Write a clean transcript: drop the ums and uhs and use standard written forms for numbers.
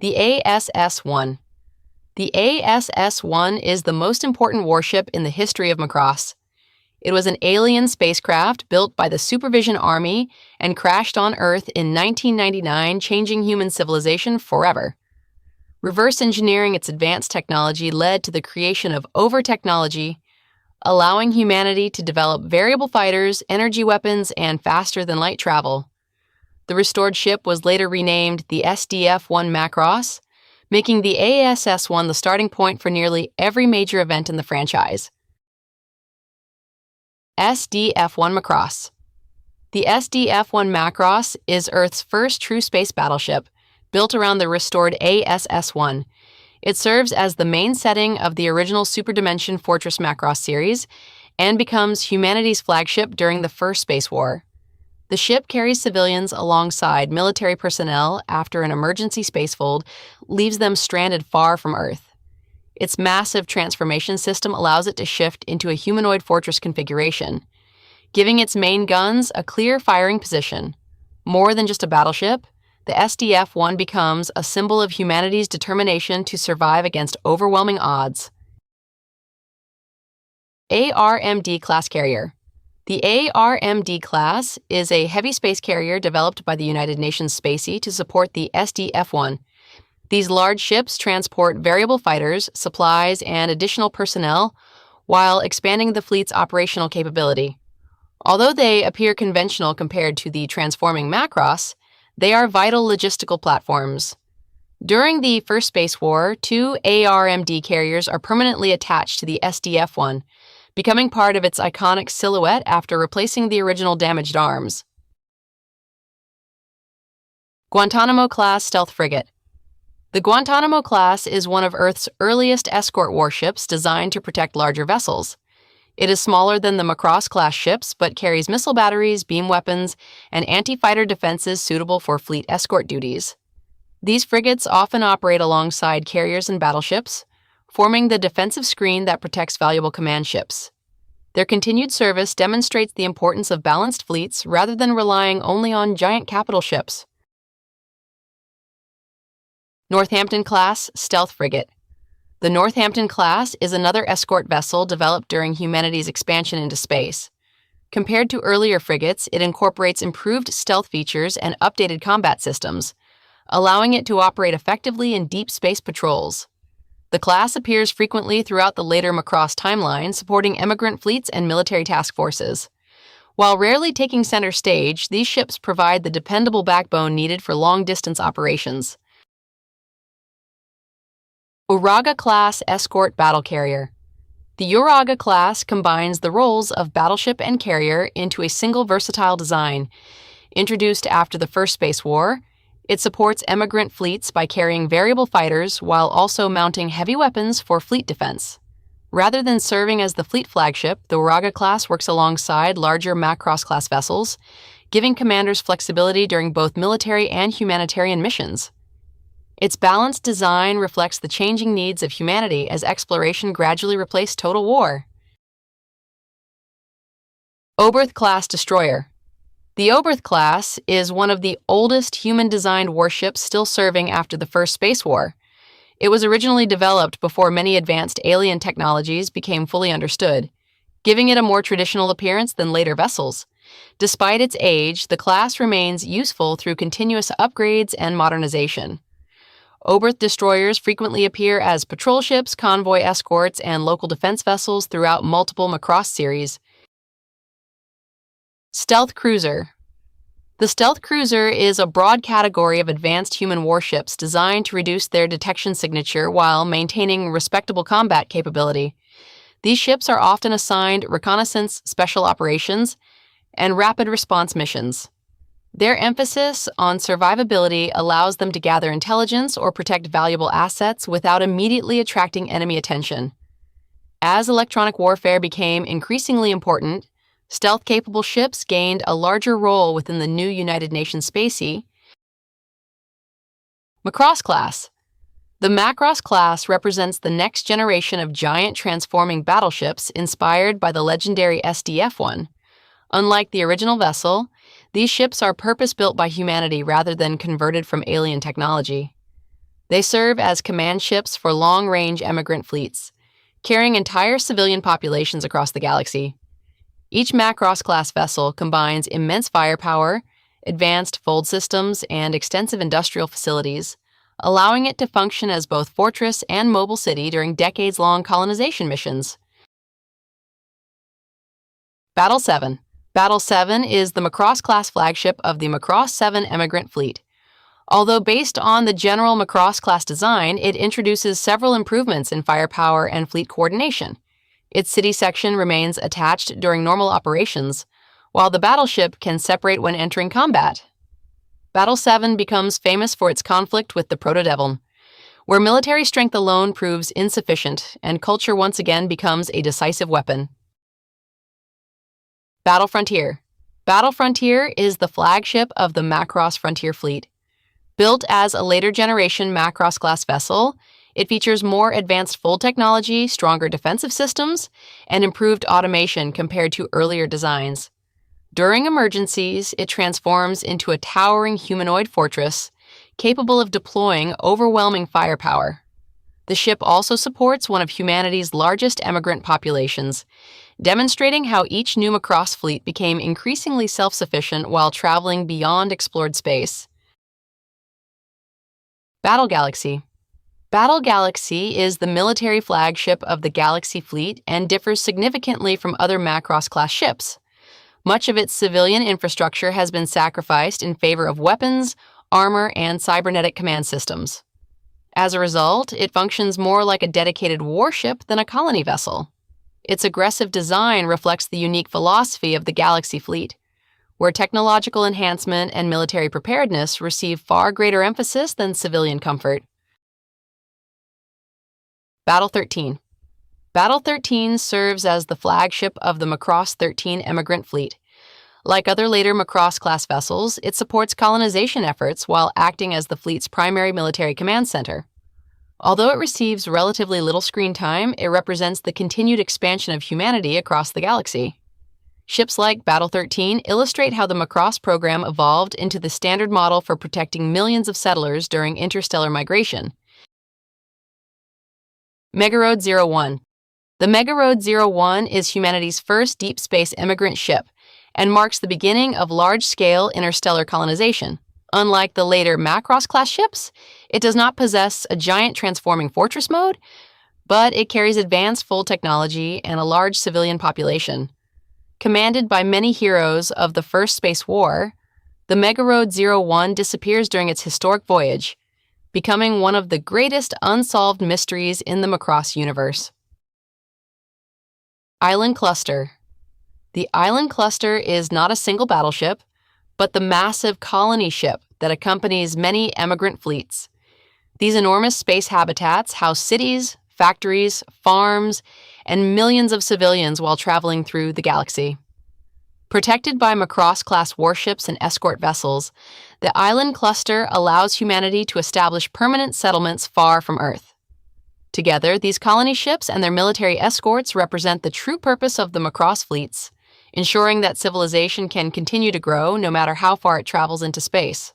The ASS-1. The ASS-1 is the most important warship in the history of Macross. It was an alien spacecraft built by the Supervision Army and crashed on Earth in 1999, changing human civilization forever. Reverse engineering its advanced technology led to the creation of over-technology, allowing humanity to develop variable fighters, energy weapons, and faster-than-light travel. The restored ship was later renamed the SDF-1 Macross, making the ASS-1 the starting point for nearly every major event in the franchise. SDF-1 Macross. The SDF-1 Macross is Earth's first true space battleship, built around the restored ASS-1. It serves as the main setting of the original Superdimension Fortress Macross series and becomes humanity's flagship during the First Space War. The ship carries civilians alongside military personnel after an emergency spacefold leaves them stranded far from Earth. Its massive transformation system allows it to shift into a humanoid fortress configuration, giving its main guns a clear firing position. More than just a battleship, the SDF-1 becomes a symbol of humanity's determination to survive against overwhelming odds. ARMD-Class Carrier. The ARMD-Class is a heavy space carrier developed by the United Nations Spacey to support the SDF-1. These large ships transport variable fighters, supplies, and additional personnel while expanding the fleet's operational capability. Although they appear conventional compared to the transforming Macross, they are vital logistical platforms. During the First Space War, 2 ARMD carriers are permanently attached to the SDF-1, becoming part of its iconic silhouette after replacing the original damaged arms. Guantanamo-Class Stealth Frigate. The Guantanamo-Class is one of Earth's earliest escort warships designed to protect larger vessels. It is smaller than the Macross-Class ships, but carries missile batteries, beam weapons, and anti-fighter defenses suitable for fleet escort duties. These frigates often operate alongside carriers and battleships, forming the defensive screen that protects valuable command ships. Their continued service demonstrates the importance of balanced fleets rather than relying only on giant capital ships. Northampton-Class Stealth Frigate. The Northampton-Class is another escort vessel developed during humanity's expansion into space. Compared to earlier frigates, it incorporates improved stealth features and updated combat systems, allowing it to operate effectively in deep space patrols. The class appears frequently throughout the later Macross timeline, supporting emigrant fleets and military task forces. While rarely taking center stage, these ships provide the dependable backbone needed for long-distance operations. Uraga-Class Escort Battle Carrier. The Uraga-Class combines the roles of battleship and carrier into a single versatile design. Introduced after the First Space War, it supports emigrant fleets by carrying variable fighters while also mounting heavy weapons for fleet defense. Rather than serving as the fleet flagship, the Uraga-Class works alongside larger Macross-Class vessels, giving commanders flexibility during both military and humanitarian missions. Its balanced design reflects the changing needs of humanity as exploration gradually replaced total war. Oberth-Class Destroyer. The Oberth-Class is one of the oldest human-designed warships still serving after the First Space War. It was originally developed before many advanced alien technologies became fully understood, giving it a more traditional appearance than later vessels. Despite its age, the class remains useful through continuous upgrades and modernization. Oberth destroyers frequently appear as patrol ships, convoy escorts, and local defense vessels throughout multiple Macross series. Stealth Cruiser. The stealth cruiser is a broad category of advanced human warships designed to reduce their detection signature while maintaining respectable combat capability. These ships are often assigned reconnaissance, special operations, and rapid response missions. Their emphasis on survivability allows them to gather intelligence or protect valuable assets without immediately attracting enemy attention. As electronic warfare became increasingly important, stealth-capable ships gained a larger role within the new United Nations Spacey. Macross-Class. The Macross-Class represents the next generation of giant transforming battleships inspired by the legendary SDF-1. Unlike the original vessel, these ships are purpose-built by humanity rather than converted from alien technology. They serve as command ships for long-range emigrant fleets, carrying entire civilian populations across the galaxy. Each Macross-class vessel combines immense firepower, advanced fold systems, and extensive industrial facilities, allowing it to function as both fortress and mobile city during decades-long colonization missions. Battle 7. Battle 7 is the Macross-class flagship of the Macross 7 emigrant fleet. Although based on the general Macross-class design, it introduces several improvements in firepower and fleet coordination. Its city section remains attached during normal operations, while the battleship can separate when entering combat. Battle 7 becomes famous for its conflict with the Proto-Devil, where military strength alone proves insufficient and culture once again becomes a decisive weapon. Battle Frontier. Battle Frontier is the flagship of the Macross Frontier Fleet. Built as a later-generation Macross-class vessel, it features more advanced fold technology, stronger defensive systems, and improved automation compared to earlier designs. During emergencies, it transforms into a towering humanoid fortress capable of deploying overwhelming firepower. The ship also supports one of humanity's largest emigrant populations, demonstrating how each new Macross fleet became increasingly self-sufficient while traveling beyond explored space. Battle Galaxy. Battle Galaxy is the military flagship of the Galaxy fleet and differs significantly from other Macross-class ships. Much of its civilian infrastructure has been sacrificed in favor of weapons, armor, and cybernetic command systems. As a result, it functions more like a dedicated warship than a colony vessel. Its aggressive design reflects the unique philosophy of the Galaxy fleet, where technological enhancement and military preparedness receive far greater emphasis than civilian comfort. Battle 13. Battle 13 serves as the flagship of the Macross 13 emigrant fleet. Like other later Macross-class vessels, it supports colonization efforts while acting as the fleet's primary military command center. Although it receives relatively little screen time, it represents the continued expansion of humanity across the galaxy. Ships like Battle 13 illustrate how the Macross program evolved into the standard model for protecting millions of settlers during interstellar migration. Megaroad 01. The Megaroad 01 is humanity's first deep space immigrant ship and marks the beginning of large-scale interstellar colonization. Unlike the later Macross-class ships, it does not possess a giant transforming fortress mode, but it carries advanced full technology and a large civilian population. Commanded by many heroes of the First Space War, the Megaroad 01 disappears during its historic voyage, becoming one of the greatest unsolved mysteries in the Macross universe. Island Cluster. The Island Cluster is not a single battleship, but the massive colony ship that accompanies many emigrant fleets. These enormous space habitats house cities, factories, farms, and millions of civilians while traveling through the galaxy. Protected by Macross-class warships and escort vessels, the Island Cluster allows humanity to establish permanent settlements far from Earth. Together, these colony ships and their military escorts represent the true purpose of the Macross fleets, ensuring that civilization can continue to grow no matter how far it travels into space.